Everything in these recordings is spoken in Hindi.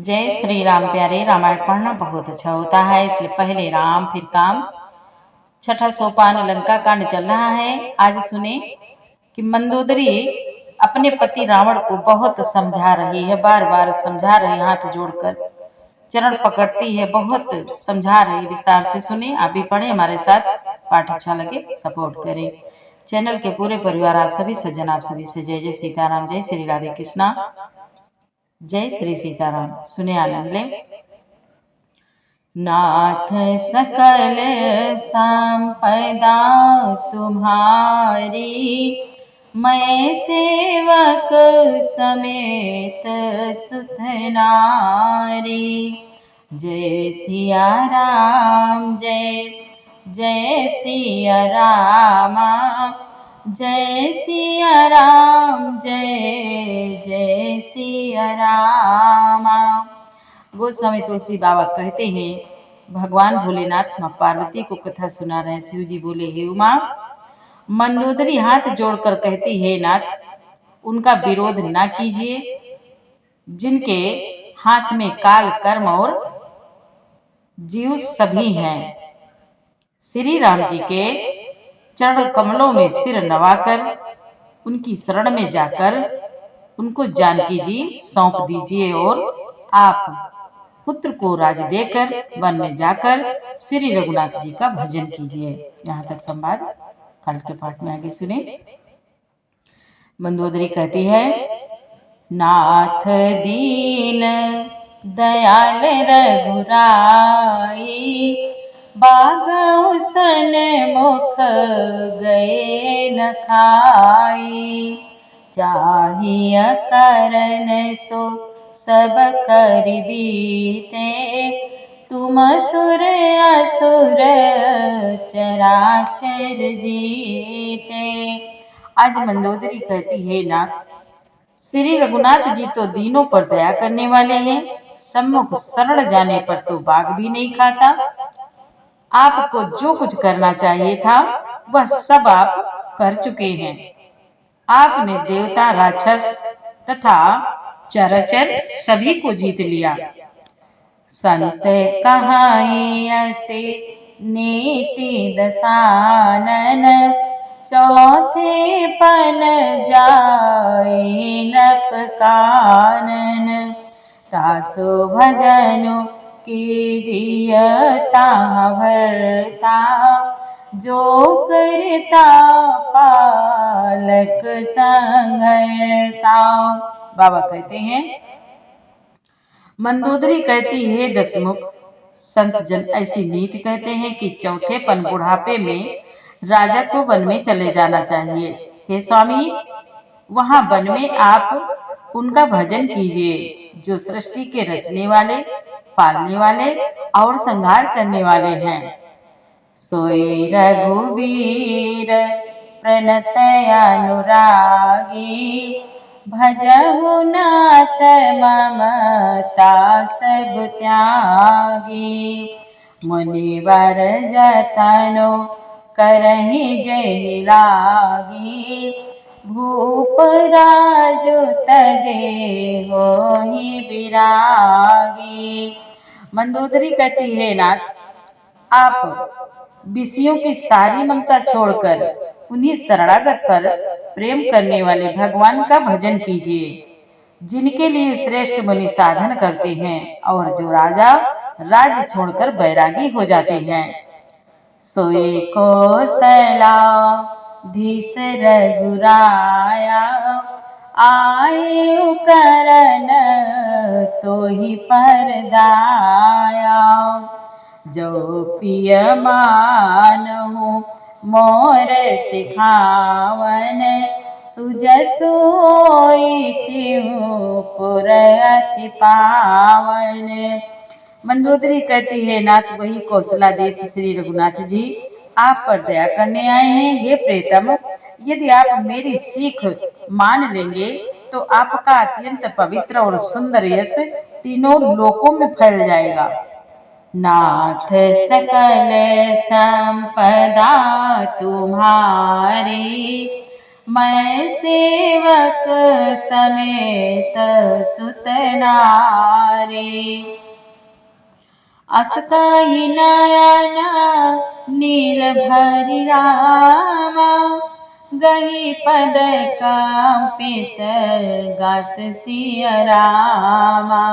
जय श्री राम प्यारे। रामायण पढ़ना बहुत अच्छा होता है, इसलिए पहले राम फिर काम। छठा सोपान लंका कांड चल रहा है। आज सुने कि मंदोदरी अपने पति रावण को बहुत समझा रही है, बार बार समझा रही है, हाथ जोड़कर चरण पकड़ती है, बहुत समझा रही। विस्तार से सुने, आप भी पढ़े हमारे साथ। पाठ अच्छा लगे सपोर्ट करें। चैनल के पूरे परिवार, आप सभी सज्जन, आप सभी से जय जय सीताराम, जय श्री राधे कृष्णा, जय श्री सीताराम। सुने आनंद ले। नाथ सकल संपदा तुम्हारी, मैं सेवक समेत सुत नारी। जय सिया राम, जय जय सिया रामा, जय सिया राम, जय जय सिया रामा। गोस्वामी तुलसी बाबा कहते हैं, भगवान भोलेनाथ माँ पार्वती को कथा सुना रहे। शिव जी बोले, हे उमा। मंदोदरी हाथ जोड़कर कहती है, नाथ उनका विरोध ना कीजिए, जिनके हाथ में काल कर्म और जीव सभी हैं। श्री राम जी के चरण कमलों में सिर नवाकर उनकी शरण में जाकर उनको जानकी जी सौंप दीजिए और आप पुत्र को राज देकर वन में जाकर श्री रघुनाथ जी का भजन कीजिए। यहाँ तक संवाद। कल के पाठ में आगे सुने। मंदोदरी कहती है, नाथ दीन दयाल रघुराई, बाघ सन मुख गए न खाई। चाहिए करन सो सब कर बीते, तुम सुर असुर चराचर जीते। आज मंदोदरी कहती है, नाथ श्री रघुनाथ जी तो दीनों पर दया करने वाले हैं, सम्मुख शरण जाने पर तो बाघ भी नहीं खाता। आपको जो कुछ करना चाहिए था वह सब आप कर चुके हैं। आपने देवता, राक्षस तथा चराचर सभी को जीत लिया। संत कहाई ऐसे नीति दसानन, चौथे पन जाए नप कानन। तासु भजनु कीजिय ताह भरता, जो करता पालक संघरता। बाबा कहते हैं, मंदोदरी कहती है, दसमुख संत जन ऐसी नीति कहते हैं कि चौथे पन बुढ़ापे में राजा को वन में चले जाना चाहिए। हे स्वामी, वहां वन में आप उनका भजन कीजिए, जो सृष्टि के रचने वाले, पालने वाले और संहार करने वाले हैं। सोई रघुवीर प्रणत अनुरागी, भजहु नाथ ममता सब त्यागी। मुनिवर जतनो करहि जय लागी, भूप राजु तजे होहि विरागी। मंदोदरी कहती है, नाथ आप विषयों की सारी ममता छोड़कर उन्हीं शरणागत पर प्रेम करने वाले भगवान का भजन कीजिए, जिनके लिए श्रेष्ठ मुनि साधन करते हैं और जो राजा राज्य छोड़कर बैरागी हो जाते हैं। सोए कौशला धीस रघुराया, आयु करन तो ही परदाया। जो पिय मानहु मोर सिखावन, सुजसु होई तिहु पुर अति पावन। मंदोदरी कहती है, नाथ वही कौशला देश श्री रघुनाथ जी आप पर दया करने आए हैं। हे प्रेतम, यदि आप मेरी सीख मान लेंगे तो आपका अत्यंत पवित्र और सुंदर यश तीनों लोकों में फैल जाएगा। नाथ सकल संपदा तुम्हारी, मैं सेवक समेत सुत नारी। अस कहि नयन नील भरि रामा, गही पद कंपित गात सिय रामा।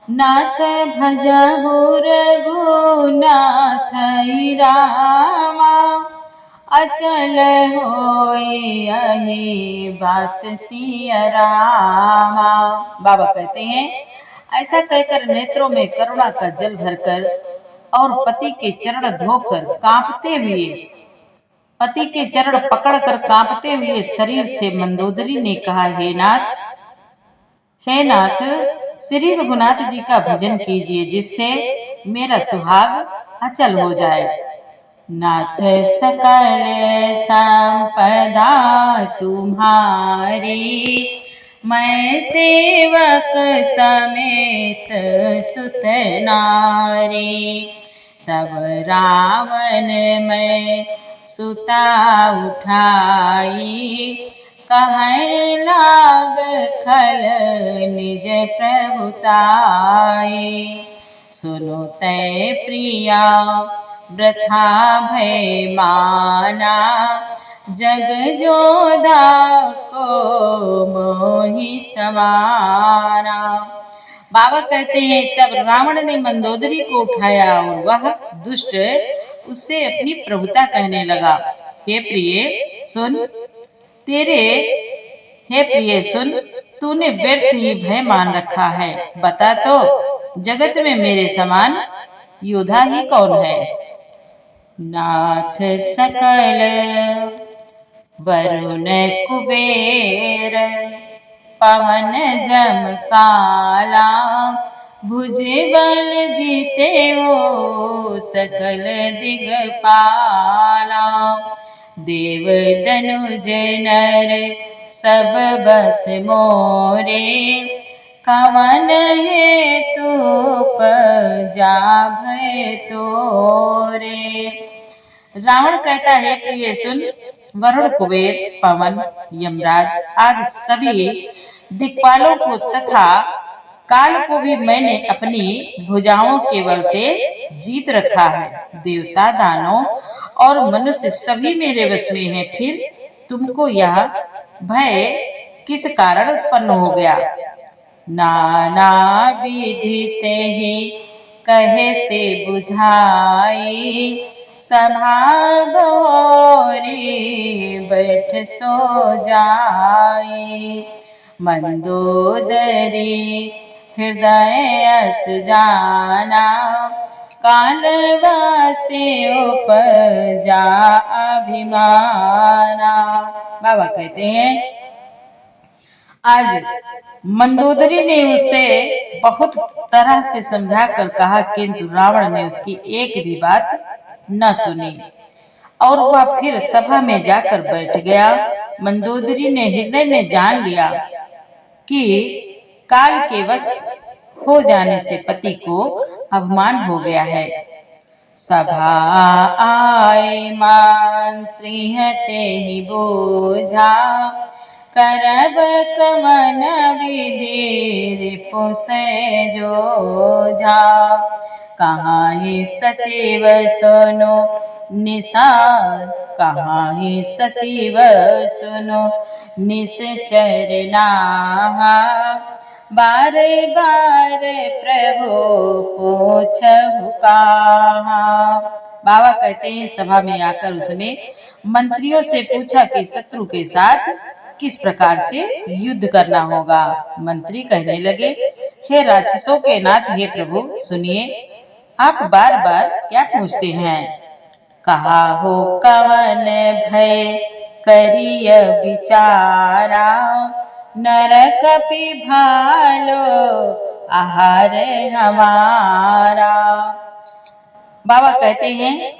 नाथ भजहु रघुनाथ रामा, अचल होय यही बात सिय रामा। बाबा कहते हैं, ऐसा कहकर नेत्रों में करुणा का जल भरकर और पति के चरण धोकर कांपते हुए, पति के चरण पकड़कर कांपते हुए शरीर से मंदोदरी ने कहा, हे नाथ, श्री रघुनाथ जी का भजन कीजिए, जिससे मेरा सुहाग अचल हो जाए। नाथ सकल संपदा तुम्हारी, मैं सेवक समेत सुत नारी। तब रावण मैं सुता उठाई, कहे लाग खल निज प्रभुताई। सुनो तै प्रिया वृथा भय माना, जग जोधा को मोहि समाना। बाबा कहते हैं, तब रावण ने मंदोदरी को उठाया और वह दुष्ट उससे अपनी प्रभुता कहने लगा। हे प्रिय सुन, तूने व्यर्थ ही भय मान रखा है। बता तो, जगत में मेरे समान योद्धा ही कौन है। नाथ सकल वरुण कुबेर, पवन जम काला, भुजबल जीते वो सकल दिगपाला। देव दनुज नर सब बस मोरे, कवन हेतु उपजा भय तोरे। रावण कहता है, प्रिय सुन, वरुण कुबेर, पवन, यमराज आदि सभी दिक्पालों को तथा काल को भी मैंने अपनी भुजाओं के बल से जीत रखा है। देवता, दानव और मनुष्य सभी मेरे वश में हैं। फिर तुमको यह भय किस कारण उत्पन्न हो गया। नाना विधि ते ही कहे से बुझाई, सभा भोरी बैठ सो जाई। मंदोदरी हृदय अस जाना, कालवा से उपजा अभिमाना। बाबा कहते हैं, आज मंदोदरी ने उसे बहुत तरह से समझाकर कहा, किंतु रावण ने उसकी एक भी बात न सुनी और वह फिर सभा में जाकर बैठ गया। मंदोदरी ने हृदय में जान लिया कि काल के वश हो जाने से पति को अपमान हो गया है। सभा आए मंत्री ते ही बोझा, करब कमन विधि रिपुसे जोझा। कहाँ ही सचिव सुनो निशान, कहाँ ही सचिव सुनो निश्चर नाहा। बार बार प्रभु पूछहु कहाँ। बाबा कहते हैं, सभा में आकर उसने मंत्रियों से पूछा कि शत्रु के साथ किस प्रकार से युद्ध करना होगा। मंत्री कहने लगे, हे राक्षसों के नाथ, हे प्रभु सुनिए, आप बार बार क्या पूछते हैं। कहा हो कवन भय करिय विचारा, नरकपि भालो आहार हमारा। बाबा कहते हैं,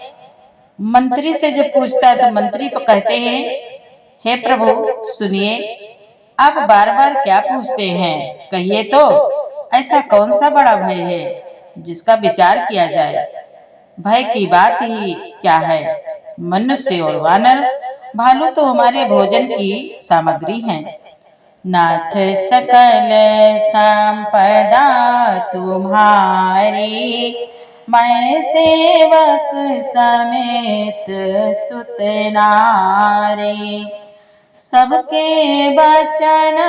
मंत्री से जब पूछता है तो मंत्री कहते हैं, हे प्रभु सुनिए, आप बार बार क्या पूछते हैं, कहिए तो ऐसा कौन सा बड़ा भय है जिसका विचार किया जाए। भय की बात ही क्या है। मनुष्य और वानर भालू तो हमारे भोजन की सामग्री हैं। नाथ सकल संपदा तुम्हारी, मैं सेवक समेत सुत नारी। सबके बचन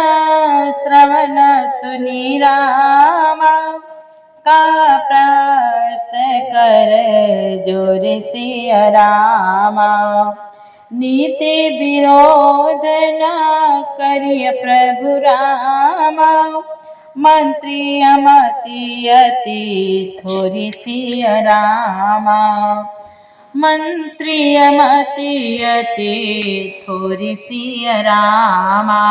श्रवण सुनि रामा, का प्रस्त कर जोर सिया रामा। नीति विरोध न करिय प्रभु रामा, मंत्री अमति अति थोरी सिया रामा। मंत्री अमति अति थोरी सिया रामा।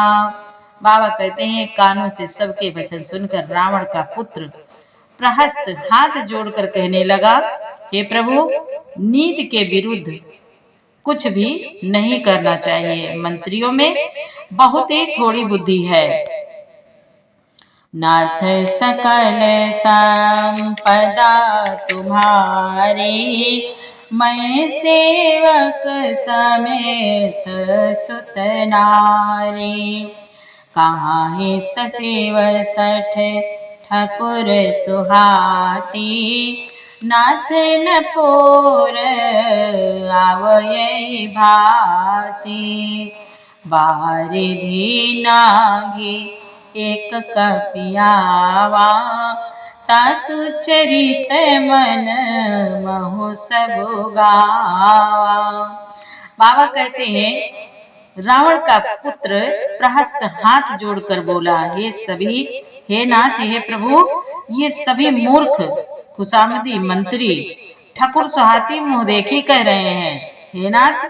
बाबा कहते हैं, कानों से सबके वचन सुनकर रावण का पुत्र प्रहस्त हाथ जोड़कर कहने लगा, हे प्रभु, नीति के विरुद्ध कुछ भी नहीं करना चाहिए। मंत्रियों में बहुत ही थोड़ी बुद्धि है। नाथ सकल संपदा तुम्हारी, मैं सेवक समेत सुत नारी। कहाँ सचिव सठ ठाकुर सुहाती, नाथ न पोर आवय भाती। बारिधि नागी एक कपियावा, तासु चरित मन महु सब गावा। बाबा कहते हैं, रावण का पुत्र प्रहस्त हाथ जोड़कर बोला, हे नाथ, हे प्रभु, ये सभी मूर्ख खुशामदी मंत्री ठाकुर सुहाती मुँह देखी कह रहे हैं। हे नाथ,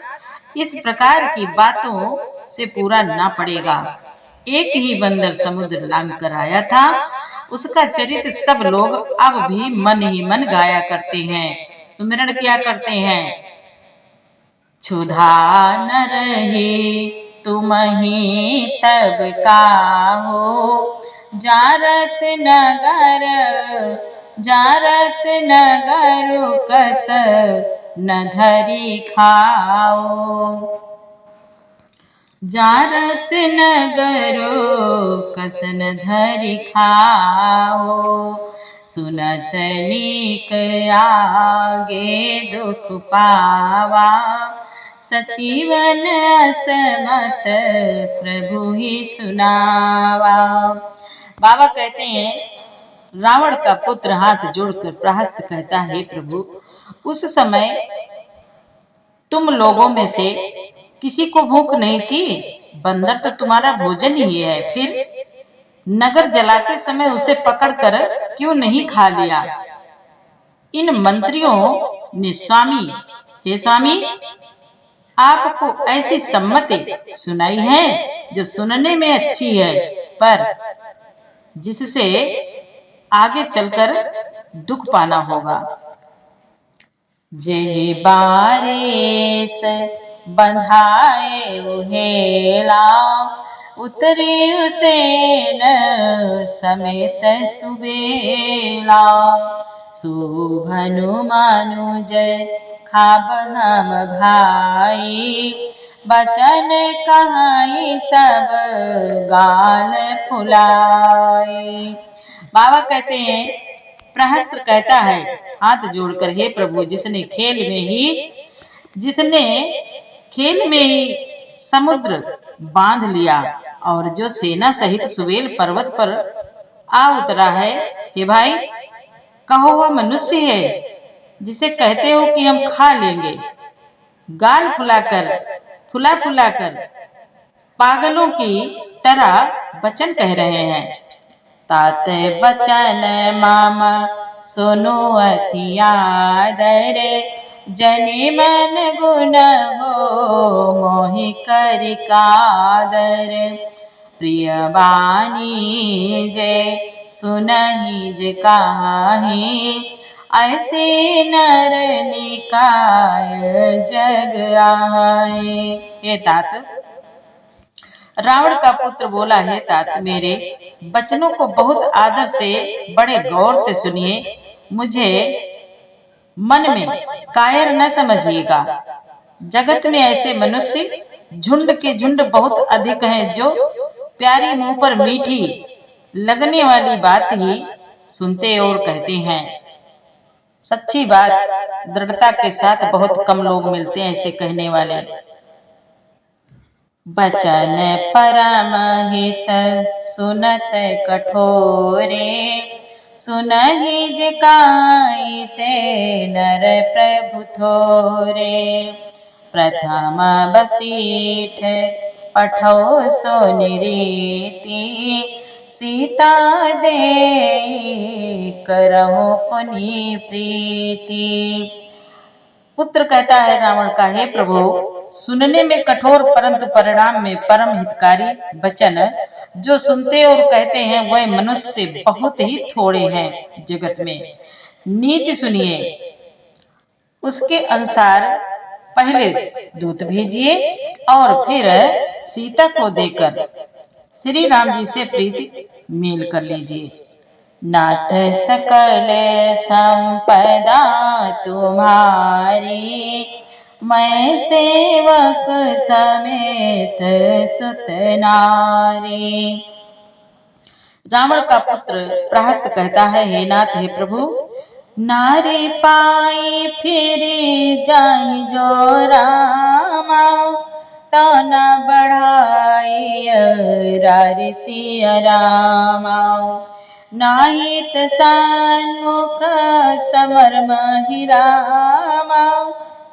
इस प्रकार की बातों से पूरा ना पड़ेगा। एक ही बंदर समुद्र लांग कर आया था, उसका चरित्र सब लोग अब भी मन ही मन गाया करते हैं, सुमिरन किया करते हैं। क्षुधा न रही तुम ही तब काहो, जारत नगर कस न धरी खाओ। जारत नगरो कसन धरि खाओ, सुनत नीक आगे दुख पावा। सचिवन असमत प्रभु ही सुनावा। बाबा कहते हैं, रावण का पुत्र हाथ जोड़कर प्रहस्त कहता है, हे प्रभु, उस समय तुम लोगों में से किसी को भूख नहीं थी, बंदर तो तुम्हारा भोजन ही है, फिर नगर जलाते समय उसे पकड़कर क्यों नहीं खा लिया? इन मंत्रियों ने हे स्वामी, आपको ऐसी सम्मति सुनाई है जो सुनने में अच्छी है, पर जिससे आगे चलकर दुख पाना होगा। जे बारिश बंधाए उहेला, उतरी उसेन समेत सुबेला। सुभनु मनुज खाब हम भाई, बचन कहाई सब गाल फुलाई। बाबा कहते हैं, प्रहस्त कहता है हाथ जोड़कर, हे प्रभु, जिसने खेल में ही समुद्र बांध लिया और जो सेना सहित सुवेल पर्वत पर आ उतरा है, हे भाई, कहो वह मनुष्य है जिसे कहते हो कि हम खा लेंगे। गाल फुला फुलाकर पागलों की तरह वचन कह रहे हैं। तात बचन मामा सुनो अति आदर, जने मन गुण हो मोहि कर कादर। प्रिय बानी जय सुनहि जे काहि, ऐसे नर निकाय जग आए। हे तात, रावण का पुत्र बोला, हे तात, मेरे वचनों को बहुत आदर से बड़े गौर से सुनिए। मुझे मन में कायर न समझिएगा। जगत में ऐसे मनुष्य झुंड के झुंड बहुत अधिक हैं, जो प्यारी मुंह पर मीठी लगने वाली बात ही सुनते और कहते हैं। सच्ची बात दृढ़ता के साथ बहुत कम लोग मिलते हैं ऐसे कहने वाले। बचन परम हित सुनत कठोरे, सुनहि जिकाई ते नर प्रभु थोरे। प्रथम बसीठ पठौ सो निरीति, सीता दे करहु पुनि प्रीति। पुत्र कहता है रावण का, हे प्रभु, सुनने में कठोर परंतु परिणाम में परम हितकारी वचन जो सुनते और कहते हैं वह मनुष्य बहुत ही थोड़े हैं जगत में। नीति सुनिए, उसके अनुसार पहले दूत भेजिए और फिर सीता को देकर श्री राम जी से प्रीति मेल कर लीजिए। नाथ सकल संपदा तुम्हारी, मैं सेवक समेत सुत नारी। रावण का पुत्र प्रहस्त कहता है, हे नाथ, हे प्रभु, नारी पाई फिरे जाहि जो रामा, ताना बढ़ाई रारि सिया रामा। नाहित सन्मुख समर महि रामा,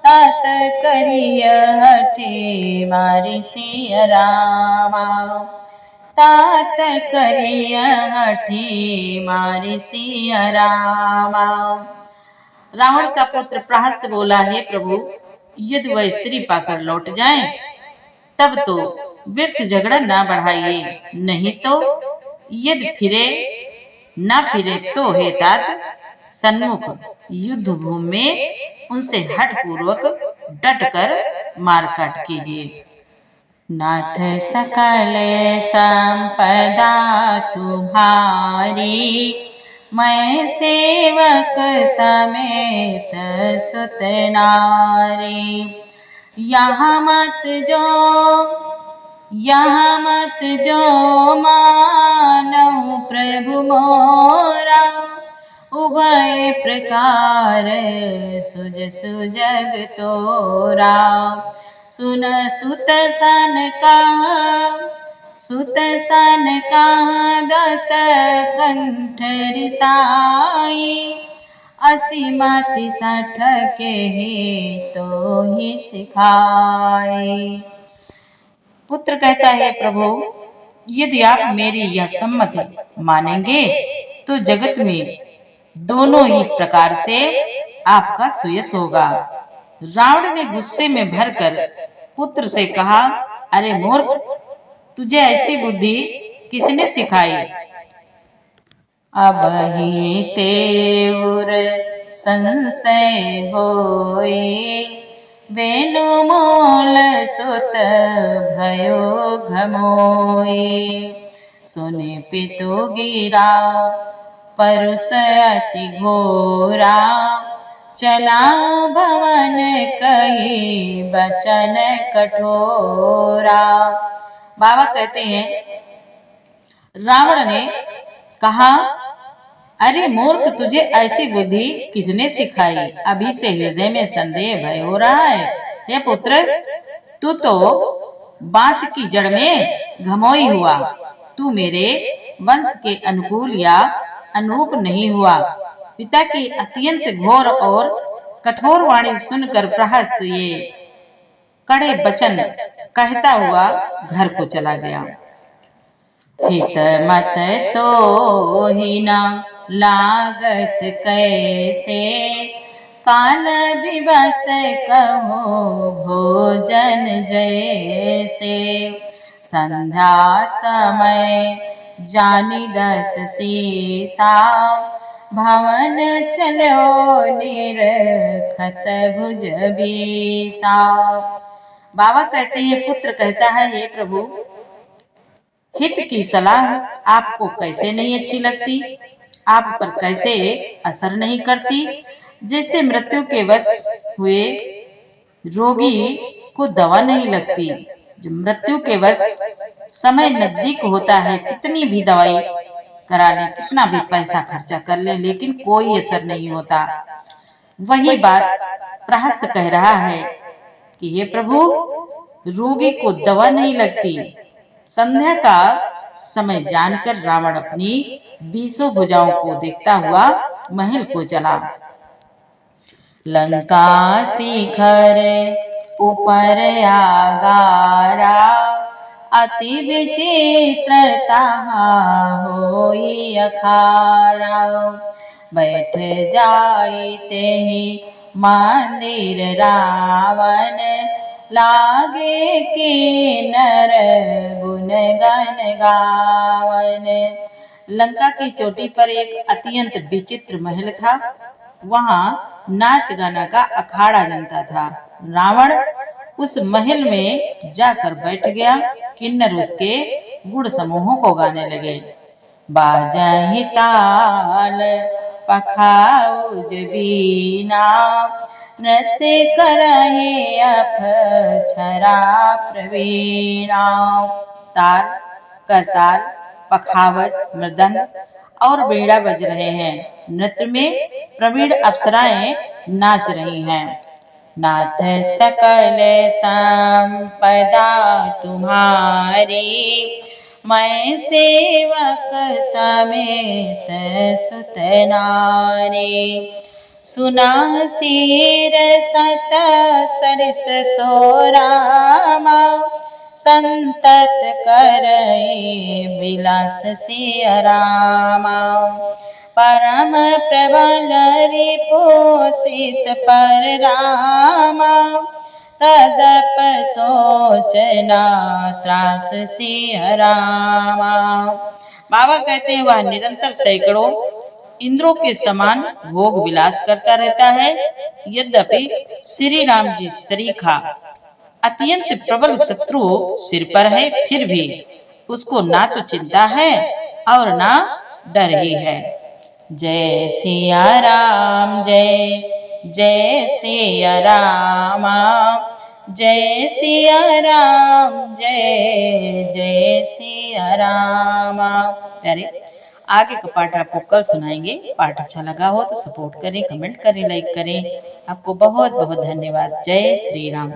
तात करिय हठे मारि सिया रामा। तात करिय हठे मारि सिया रामा। रावण का पुत्र प्रहस्त बोला, हे प्रभु, यदि वह स्त्री पाकर लौट जाए तब तो व्यर्थ झगड़ा ना बढ़ाइए, नहीं तो यदि फिरे ना फिरे तो हे तात सन्मुख युद्ध भूमि में उनसे हठ पूर्वक डट कर मारकाट कीजिए। नाथ सकल संपदा तुम्हारी, मैं सेवक समेत सुत नारी। यहाँ मत जो मानऊ प्रभु मोरा, उभय प्रकार सुज सुजग तोरा। सुन सुत सन कहा दस कंठ रिसाई, असी मति सठ के तो ही सिखाई। पुत्र कहता है, प्रभु, यदि आप मेरी यह सम्मति मानेंगे तो जगत में दोनों ही प्रकार से आपका सुयश होगा। रावण ने गुस्से में भरकर पुत्र से कहा, अरे मूर्ख, तुझे ऐसी बुद्धि किसने सिखाई? अब ही तेउर संशय होए, बेनु मोल सुत भयो घमोए। सुनि पितु गिरा परुष अति घोरा, चला भवन कही बचन कठोरा। बाबा कहते हैं, रावण ने कहा, अरे मूर्ख, तुझे ऐसी बुद्धि किसने सिखाई? अभी से हृदय में संदेह भय हो रहा है। हे पुत्र, तू तो बांस की जड़ में घमोई हुआ। तू मेरे वंश के अनुकूल या अनुरूप नहीं हुआ। पिता की अत्यंत घोर और कठोर वाणी सुनकर प्रहस्त ये कड़े वचन कहता हुआ घर को चला गया। हित मत तो ही ना लागत कैसे, काल विवश कहो भोजन जैसे। संध्या समय जानी दस सीसा, भवन चलो निरखत भुज बीसा। बाबा कहते हैं, पुत्र कहता है, हे प्रभु, हित की सलाह आपको कैसे नहीं अच्छी लगती? आप पर कैसे असर नहीं करती? जैसे मृत्यु के वश हुए रोगी को दवा नहीं लगती, जो मृत्यु के वश समय नजदीक होता है, कितनी भी दवाई करा ले, कितना भी पैसा खर्चा कर ले, लेकिन कोई असर नहीं होता। वही बात प्रहस्त कह रहा है कि हे प्रभु, रोगी को दवा नहीं लगती। संध्या का समय जानकर रावण अपनी 20 भुजाओं को देखता हुआ महल को चला। लंका शिखर ऊपर आगारा, अति विचित्रता होई अखारा। बैठ जाई ते ही मंदिर रावण, लागे के नर गुण गन गावन। लंका की चोटी पर एक अत्यंत विचित्र महल था। वहां नाच गाना का अखाड़ा जमता था। रावण उस महल में जाकर बैठ गया। किन्नर उसके गुण समूहों को गाने लगे। बाजहि ताल पखाउज बीना, नृत्य करहि अप्सरा प्रवीणा। ताल, करताल, पखावज, मृदंग और वीणा बज रहे हैं। नृत्य में प्रवीण अप्सराएं नाच रही हैं। नाथ सकल संपदा तुम्हारी, मैं सेवक समेत सुत नारी। सुना सिर सत सरस सोरामा, संतत करई विलास सिया रामा। परम प्रबल रिपोषिस पर रामा, तदप सोचना त्रास सिया रामा। बाबा कहते हैं वह निरंतर सैकड़ों इंद्रों के समान भोग विलास करता रहता है। यद्यपि श्री राम जी सरीखा अत्यंत प्रबल शत्रु सिर पर है, फिर भी उसको ना तो चिंता है और ना डर ही है। जय सिया राम, जय जय सिया रामा, जय सिया राम, जय जय सिया रामा। प्यारे, आगे का पाठ आपको कल सुनाएंगे। पाठ अच्छा लगा हो तो सपोर्ट करें, कमेंट करें, लाइक करें। आपको बहुत बहुत धन्यवाद। जय श्री राम।